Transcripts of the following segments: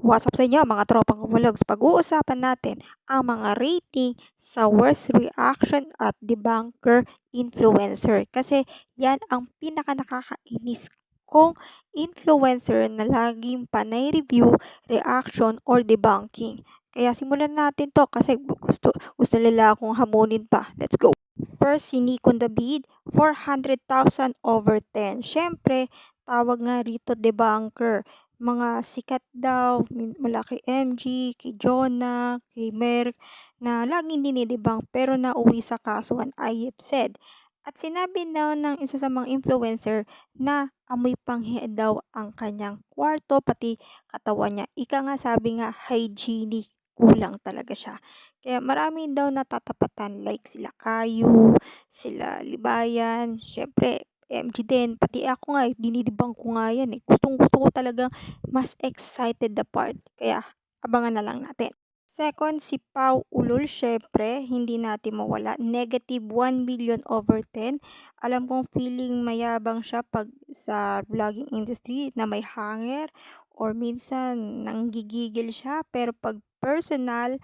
What's up sa inyo mga tropang kumalogs? Pag-uusapan natin ang mga rating sa worst reaction at debunker influencer. Kasi yan ang pinaka nakakainis kong influencer na laging panay review, reaction, or debunking. Kaya simulan natin to kasi gusto nila akong hamunin pa. Let's go! First, si Nikon David, 400,000 over 10. Siyempre, tawag nga rito debunker. Mga sikat daw, mula kay MG, kay Jonah, kay Merck, na laging dinidebunk pero nauwi sa kasuhan, I have said. At sinabi daw ng isa sa mga influencer na amoy panghi daw ang kanyang kwarto, pati katawan niya. Ika nga sabi nga, hygienic, kulang talaga siya. Kaya marami daw natatapatan like sila Kayu, sila Libayan, syempre MG din, pati ako nga dinidibang ko nga yan eh. Gustong-gusto ko talagang mas excited the part. Kaya abangan na lang natin. Second, si Pau Ulol, syempre, hindi natin mawala. Negative 1 million over 10. Alam kong feeling mayabang siya pag sa vlogging industry na may hanger or minsan nanggigigil siya. Pero pag personal,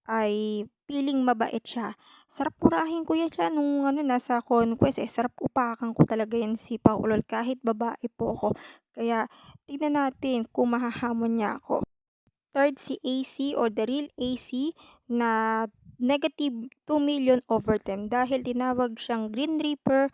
ay feeling mabait siya. Sarap murahin ko yan siya nung nasa conquest eh. Sarap upakan ko talaga yan si Paulol kahit babae po ako. Kaya tignan natin kung mahahamon niya ako. Third, si AC or the real AC na negative 2 million over them dahil tinawag siyang Green Reaper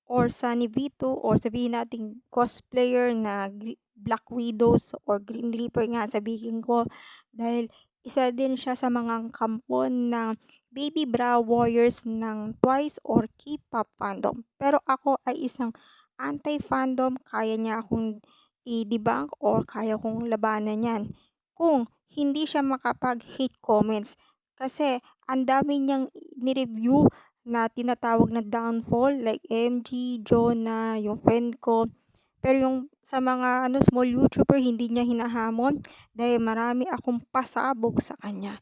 or Sunny Vito or sabihin nating cosplayer na Black Widows or Green Reaper nga sabihin ko dahil isa din siya sa mga kampon ng baby bra warriors ng Twice or K-pop fandom. Pero ako ay isang anti-fandom, kaya niya akong i-debunk or kaya kong labanan yan kung hindi siya makapag-hate comments. Kasi ang dami niyang ni-review na tinatawag na downfall like MG, Jonah, yung friend ko. Pero yung sa mga small YouTuber hindi niya hinahamon dahil marami akong pasabog sa kanya.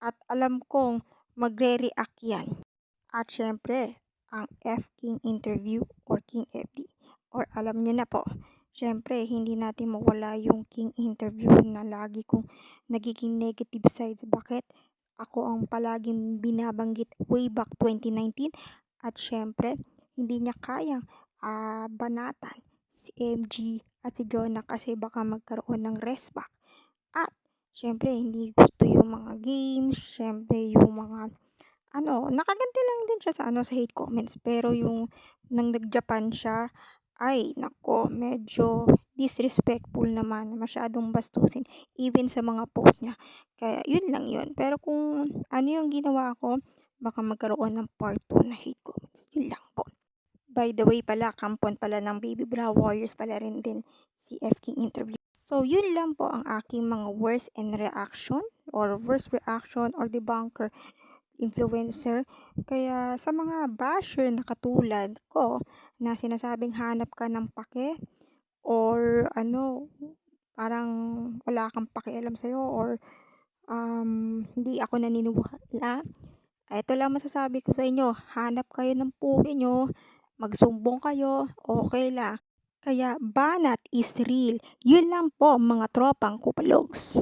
At alam kong magre-react yan. At syempre, ang F-King interview or King FD. Or alam niyo na po, syempre hindi natin mawala yung King interview na lagi kong nagiging negative sides. Bakit? Ako ang palaging binabanggit way back 2019 at syempre hindi niya kayang banatan si MG at si Jonah kasi baka magkaroon ng resback. At syempre hindi gusto yung mga games, syempre yung mga nakaganti lang din siya sa sa hate comments pero yung nang nag-Japan siya ay nako medyo disrespectful naman, masyadong bastusin even sa mga post niya. Kaya yun lang yun. Pero kung ano yung ginawa ko, baka magkaroon ng part 2 na hate comments. Yun lang po. By the way pala, kampon pala ng Baby Bra Warriors pala rin din si F King interview. So yun lang po ang aking mga worst and reaction or worst reaction or debunker influencer. Kaya sa mga basher na katulad ko na sinasabing hanap ka ng pake or parang wala kang pakialam sa'yo or hindi ako naniniwala, ito lang masasabi ko sa inyo, hanap kayo ng pugi nyo, magsumbong kayo, okay lang. Kaya banat is real. Yun lang po mga tropang kupalogs.